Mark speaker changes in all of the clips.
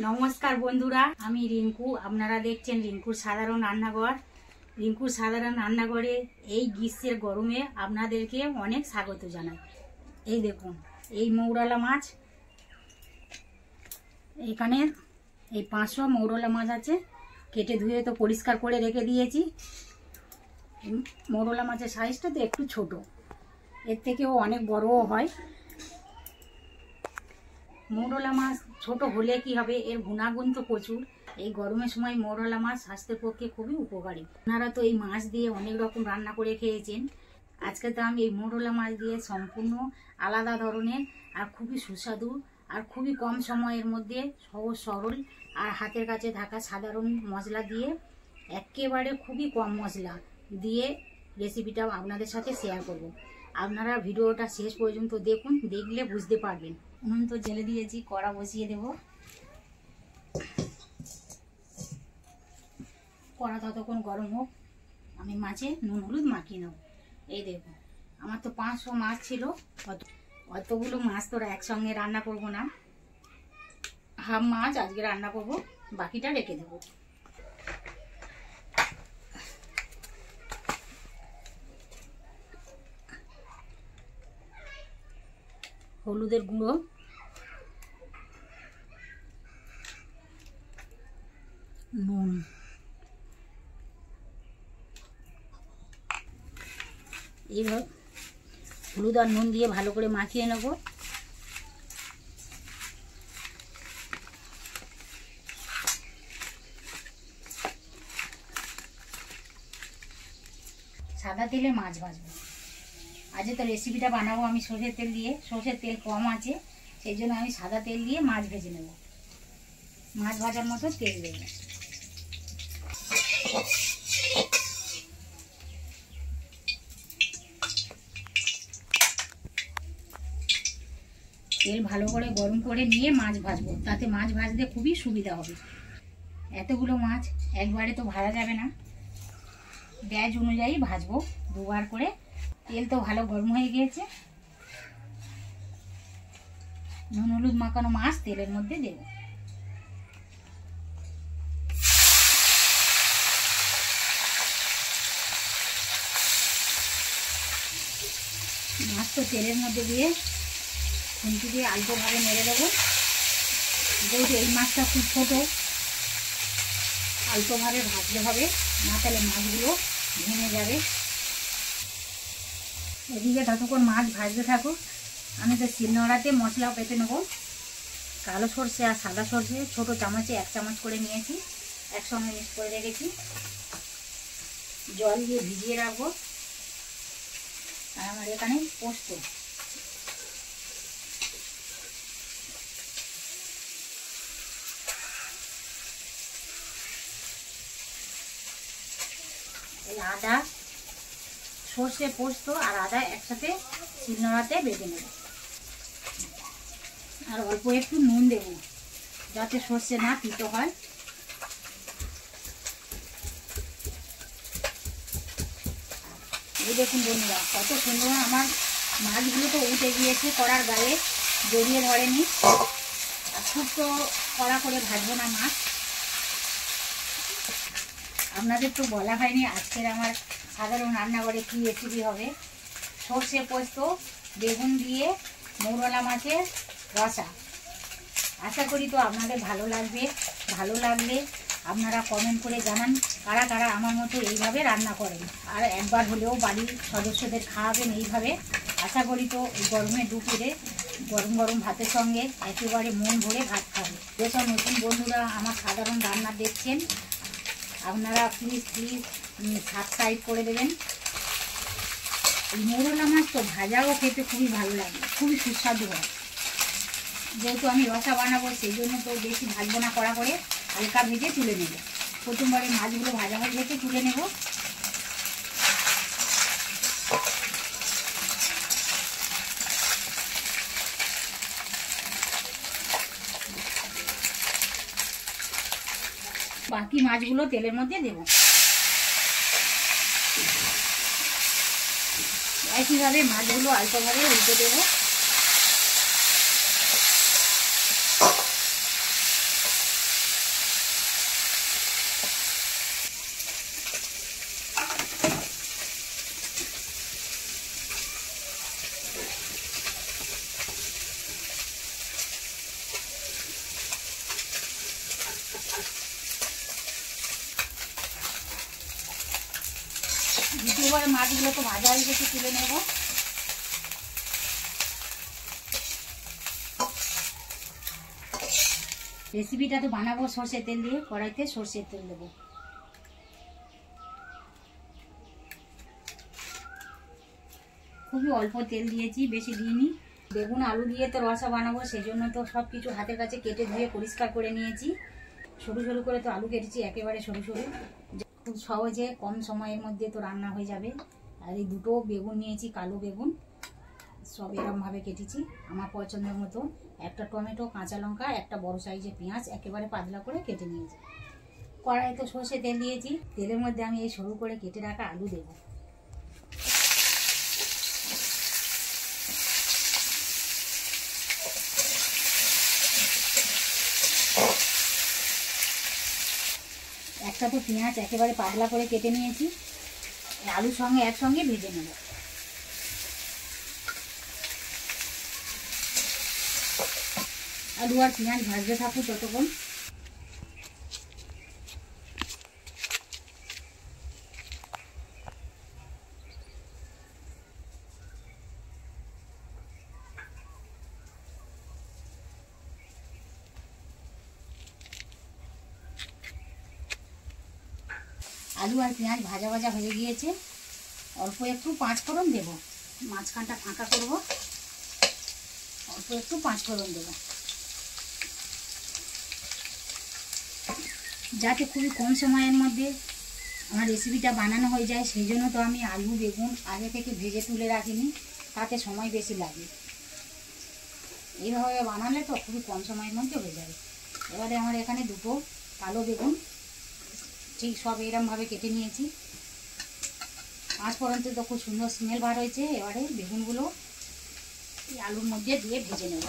Speaker 1: নমস্কার বন্ধুরা, আমি রিঙ্কু। আপনারা দেখছেন রিঙ্কুর সাধারণ রান্নাঘর। রিঙ্কুর সাধারণ রান্নাঘরে এই গ্রীষ্মের গরমে আপনাদেরকে অনেক স্বাগত জানাই। এই দেখুন, এই মৌরলা মাছ, এখানে এই 500 মৌরলা মাছ আছে। কেটে ধুয়ে তো পরিষ্কার করে রেখে দিয়েছি। মৌরলা মাছের সাইজটা তো একটু ছোট, এর থেকেও অনেক বড়ও হয়। মৌরলা মাছ ছোট হলে কি হবে, এর গুণাগুণ তো প্রচুর। এই গরমের সময় মৌরলা মাছ স্বাস্থ্যের পক্ষে খুবই উপকারী। আপনারা তো এই মাছ দিয়ে অনেক রকম রান্না করে খেয়েছেন। আজকে তো আমি এই মৌরলা মাছ দিয়ে সম্পূর্ণ আলাদা ধরনের আর খুবই সুস্বাদু আর খুবই কম সময়ের মধ্যে সহজ সরল আর হাতের কাছে থাকা সাধারণ মশলা দিয়ে, একেবারে খুবই কম মশলা দিয়ে রেসিপিটা আপনাদের সাথে শেয়ার করব। আপনারা ভিডিওটা শেষ পর্যন্ত দেখুন, দেখলে বুঝতে পারবেন। উনুন তো জেলে দিয়েছি, কড়া বসিয়ে দেব। কড়া ততক্ষণ গরম হোক, আমি মাছে নুন হলুদ মাখিয়ে নেব। এই দেখুন, আমার তো 500 মাছ ছিল। অতগুলো মাছ তোরা একসঙ্গে রান্না করব না, হাফ মাছ আজকে রান্না করব, বাকিটা রেখে দেব। হলুদের গুঁড়ো, নুন, এইভাবে হলুদ আর নুন দিয়ে ভালো করে মাখিয়ে নেব। সাদা তেলে মাছ ভাজবো। আজ তো রেসিপিটা বানাবো আমি সরষের তেল দিয়ে। সরষের তেল কম আছে, সেই জন্য আমি সাদা তেল দিয়ে মাছ ভেজে নেব। মাছ ভাজার মতো তেল দেব। তেল ভালো করে গরম করে নিয়ে মাছ ভাজবো, তাতে মাছ ভাজতে খুবই সুবিধা হবে। এতগুলো মাছ একবারে তো ভাজা যাবে না, ব্যাচ অনুযায়ী ভাজবো দুবার করে। তেল তো ভালো গরম হয়ে গিয়েছে, নুন হলুদ মাখানো মাছ তেলের মধ্যে দেব। মাছ তো তেলের মধ্যে দিয়ে খুন্তি দিয়ে অল্পভাবে নেড়ে দেবো। যেহেতু এই মাছটা খুব ছোট, অল্পভাবে ভাজতে হবে, না তাহলে মাছগুলো ভেঙে যাবে। এদিকে ততক্ষণ মাছ ভাজতে থাকুক, আমি তো শিলনোড়াতে মশলাও পেতে নেব। কালো সর্ষে আর সাদা সর্ষে ছোট চামচে 1 চামচ করে নিয়েছি, একসঙ্গে মিক্স করে রেখেছি। জল দিয়ে ভিজিয়ে রাখবো। আর আমার এখানে পোস্ত, এই আদা, সর্ষে পোস্ত আর আদা একসাথে শিলনোড়াতে বেটে নেব। আর অল্প একটু নুন দেব, যাতে সর্ষে না তিতো হয়। এই দেখুন বন্ধুরা, কত সুন্দর আমার মাছগুলো তো উঠে গিয়েছে, কড়ার গায়ে জড়িয়ে ধরেনি। আর খুব তো কড়া করে ভাজবো না মাছ। আপনাদের তো বলা হয়নি আজকের আমার সাধারণ রান্নাঘরে কী রেসিপি হবে। সর্ষে পোস্ত বেগুন দিয়ে মৌরলা মাছের রসা। আশা করি তো আপনাদের ভালো লাগবে। ভালো লাগলে আপনারা কমেন্ট করে জানান কারা কারা আমার মতো এইভাবে রান্না করেন, আর একবার হলেও বাড়ির সদস্যদের খাওয়াবেন এইভাবে। আশা করি তো এই গরমে দুপুরে গরম গরম ভাতের সঙ্গে একেবারে মন ভরে ভাত খাবে। যেসব নতুন বন্ধুরা আমার সাধারণ রান্না দেখছেন, আপনারা প্লিজ সাবস্ক্রাইব করে দেবেন। এই মৌরলা মাছ তো ভাজাও খেতে খুবই ভালো লাগে, খুবই সুস্বাদু হয়। যেহেতু আমি রসা বানাবো, সেই জন্য তো বেশি ভাজবো না, কড়া করে হালকা ভেজে তুলে নেব। প্রথমবারে মাছগুলো ভাজা হয়ে গেছে, তুলে নেব। বাকি মাছগুলো তেলের মধ্যে দেব। একইভাবে মাছগুলো অল্পভাবে উল্টে দেবো। দ্বিতীয়বার মাছগুলো তো ভাজা হয়ে গেছে, তুলে নেব। রেসিপিটা তো বানাবো সর্ষের তেল দিয়ে, কড়াইতে সর্ষের তেল দেবো। খুবই অল্প তেল দিয়েছি, বেশি দিইনি। বেগুন আলু দিয়ে তো রসা বানাবো, সেই জন্য তো সব কিছু হাতের কাছে কেটে ধুয়ে পরিষ্কার করে নিয়েছি। সরু সরু করে তো আলু কেটেছি, একেবারে সরু সরু, খুব সহজে কম সময়ের মধ্যে তো রান্না হয়ে যাবে। আর এই দুটো বেগুন নিয়েছি, কালো বেগুন, সব এরকমভাবে কেটেছি আমার পছন্দের মতো। একটা টমেটো, কাঁচা লঙ্কা, একটা বড় সাইজের পেঁয়াজ একেবারে পাতলা করে কেটে নিয়েছি। কড়াইতে সর্ষে তেল দিয়েছি, তেলের মধ্যে আমি এই সরু করে কেটে রাখা আলু দেবো। একটা তো পেঁয়াজ একেবারে পাতলা করে কেটে নিয়েছি, আলুর সঙ্গে একসঙ্গে ভেজে নেব। আলু আর পেঁয়াজ ভাজতে থাকুক ততক্ষণ। আলু আর পেঁয়াজ ভাজা ভাজা হয়ে গিয়েছে, অল্প একটু পাঁচ ফোড়ন দেবো। মাঝখানটা ফাঁকা করব, অল্প একটু পাঁচ ফোড়ন দেবো, যাতে খুবই কম সময়ের মধ্যে আমার রেসিপিটা বানানো হয়ে যায়। সেই জন্য তো আমি আলু বেগুন আগে থেকে ভেজে তুলে রাখিনি, তাতে সময় বেশি লাগে। এইভাবে বানালে তো খুবই কম সময়ের মধ্যে হয়ে যাবে। এবারে আমার এখানে দুটো কালো বেগুন ঠিক সব এরকমভাবে কেটে নিয়েছি। পাঁচ ফোড়ন তো খুব সুন্দর স্মেল বার হয়েছে। এবারে বেগুনগুলো এই আলুর মধ্যে দিয়ে ভেজে নেব।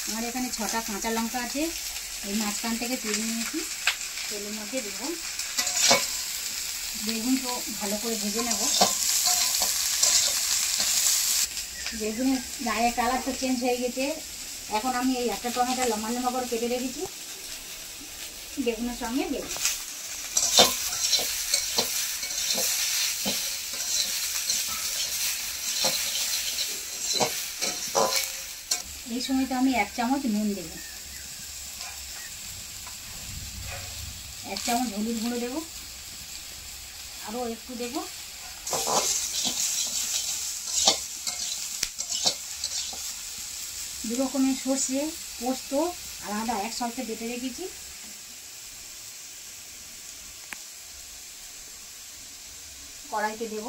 Speaker 1: আমার এখানে 6টা কাঁচা লঙ্কা আছে, এই মাঝখান থেকে তুলে নিয়েছি, তেলের মধ্যে দেবো। বেগুন তো ভালো করে ভেজে নেব। বেগুনের গায়ের কালার তো চেঞ্জ হয়ে গেছে। এখন আমি এই একটা টমেটো লম্বা লম্বা করে কেটে রেখেছি, বেগুনের সঙ্গে দেব। এই সময় তো আমি 1 চামচ নুন দেব, 1 চামচ হলুদ গুঁড়ো দেব, আরও একটু দেব। দু রকমের সর্ষে, পোস্ত আর আদা একসাথে বেটে রেখেছি। কড়াইতে দেব।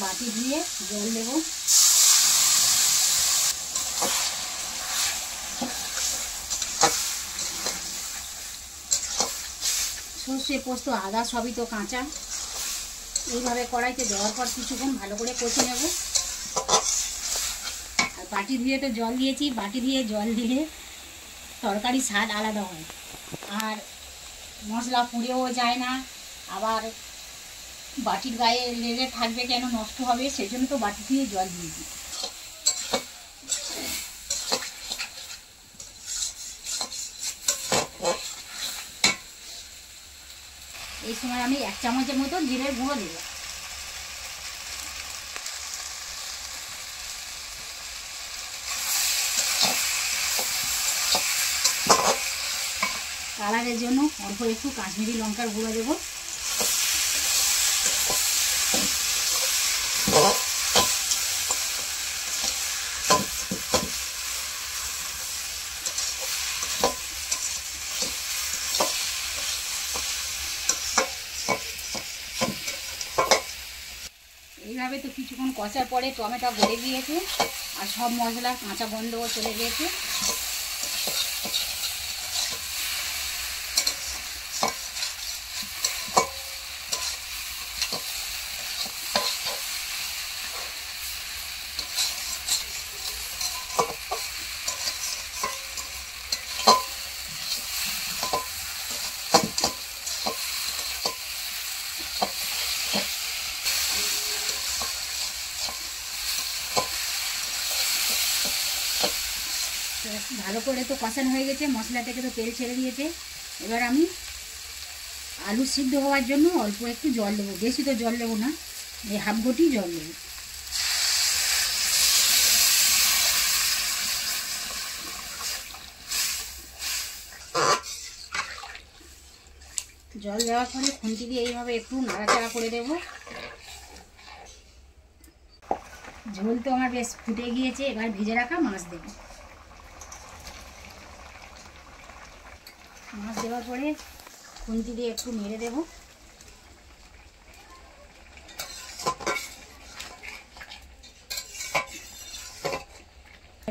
Speaker 1: বাটি দিয়ে জল দেব। সর্ষে পোস্ত আদা সবই তো কাঁচা, এইভাবে কড়াইতে দেওয়ার পর কিছুক্ষণ ভালো করে কষে নেব। আর বাটি ধুয়ে তো জল দিয়েছি, বাটি দিয়ে জল দিলে তরকারি স্বাদ আলাদা হয়, আর মশলা পুড়েও যায় না, আবার বাটির গায়ে লেগে থাকবে কেন, নষ্ট হবে, সেই জন্য তো বাটি দিয়ে জল দিয়েছি। এই সময় আমি 1 চামচের মতো জিরের গুঁড়ো দেব। কালারের জন্য অল্প একটু কাশ্মীরি লঙ্কার গুঁড়ো দেব। এইভাবে তো কিছুক্ষণ কষার পরে টমেটো গলে গিয়েছে আর সব মশলার কাঁচা গন্ধও চলে গিয়েছে। ভালো করে তো কষানো হয়ে গেছে, মশলা থেকে তো তেল ছেড়ে দিয়েছে। এবার আমি আলু সিদ্ধ হওয়ার জন্য অল্প একটু জল দেবো, বেশি তো জল দেবো না, এই হাফ ঘটি জল দেবো। জল দেওয়ার পরে খুন্তি দিয়ে এইভাবে একটু নাড়াচাড়া করে দেবো। ঝোল তো আমার বেশ ফুটে গিয়েছে, এবার ভেজে রাখা মাছ দেবো। মাছ দেওয়ার পরে খুন্তি দিয়ে একটু নেড়ে দেবো।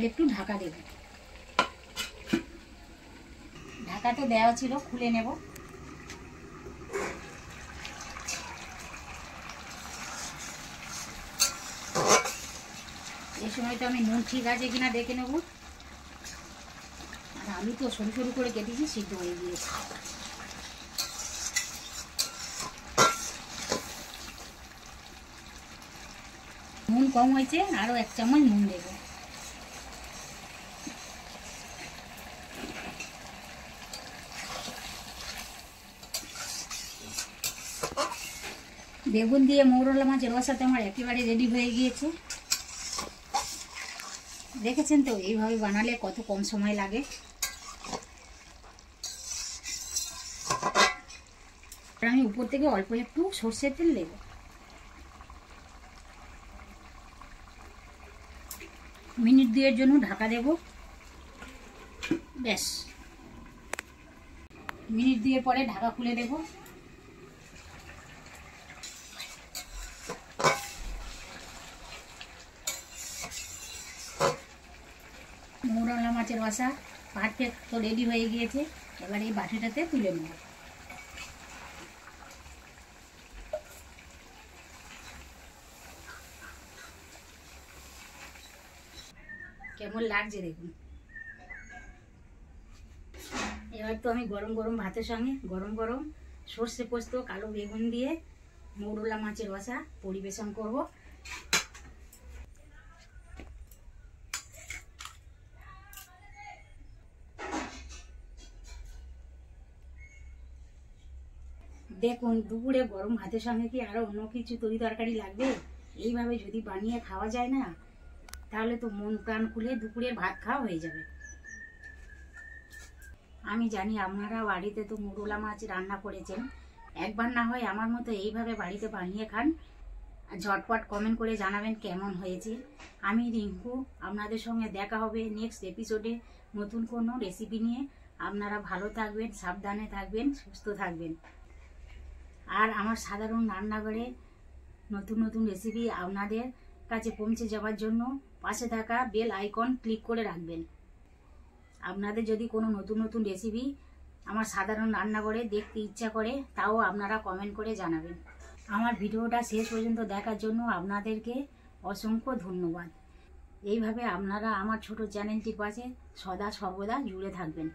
Speaker 1: একটু ঢাকা দেব। ঢাকা তো দেওয়া ছিল, খুলে নেব। এই সময় তো আমি নুন ঠিক আছে কিনা দেখে নেব। আর আলু তো সরু সরু করে কেটেছি, সিদ্ধ হয়ে গিয়েছে। নুন কম হয়েছে, আরও 1 চামচ নুন দেবো। বেগুন দিয়ে মৌরলা মাছের রসাতে আমার একেবারে রেডি হয়ে গিয়েছে। দেখেছেন তো, এইভাবে বানালে কত কম সময় লাগে। আমি উপর থেকে অল্প একটু সর্ষের তেল দেব। মিনিট 2 এর জন্য ঢাকা দেব। ব্যাস, মিনিট 2 পরে ঢাকা খুলে দেব। মৌরলা মাছের রসা পারফেক্ট তো রেডি হয়ে গিয়েছে। এবার এই বাটিটাতে তুলে নেব। কেমন লাগছে দেখুন। এবার তো আমি গরম গরম ভাতের সঙ্গে গরম গরম সর্ষে পোস্ত কালো বেগুন দিয়ে মৌরলা মাছের রসা পরিবেশন করব। দেখুন, দুপুরে গরম ভাতের সঙ্গে কি আরো অন্য কিছু তরি তরকারি লাগবে? এইভাবে যদি বানিয়ে খাওয়া যায় না, তাহলে তো মন প্রাণ খুলে দুপুরের ভাত খাওয়া হয়ে যাবে। আমি জানি আপনারা বাড়িতে তো মৌরলা মাছ রান্না করেছেন, একবার না হয় আমার মতো এইভাবে বাড়িতে বানিয়ে খান। আর ঝটপট কমেন্ট করে জানাবেন কেমন হয়েছে। আমি রিঙ্কু, আপনাদের সঙ্গে দেখা হবে নেক্সট এপিসোডে নতুন কোনো রেসিপি নিয়ে। আপনারা ভালো থাকবেন, সাবধানে থাকবেন, সুস্থ থাকবেন। আর আমার সাধারণ রান্নাঘরে নতুন নতুন রেসিপি আপনাদের কাছে পৌঁছে যাওয়ার জন্য পাশে থাকা বেল আইকন ক্লিক করে রাখবেন। আপনাদের যদি কোনো নতুন নতুন রেসিপি আমার সাধারণ রান্নাঘরে দেখতে ইচ্ছা করে, তাও আপনারা কমেন্ট করে জানাবেন। আমার ভিডিওটা শেষ পর্যন্ত দেখার জন্য আপনাদেরকে অসংখ্য ধন্যবাদ। এইভাবে আপনারা আমার ছোট চ্যানেলটির পাশে সদা সর্বদা জুড়ে থাকবেন।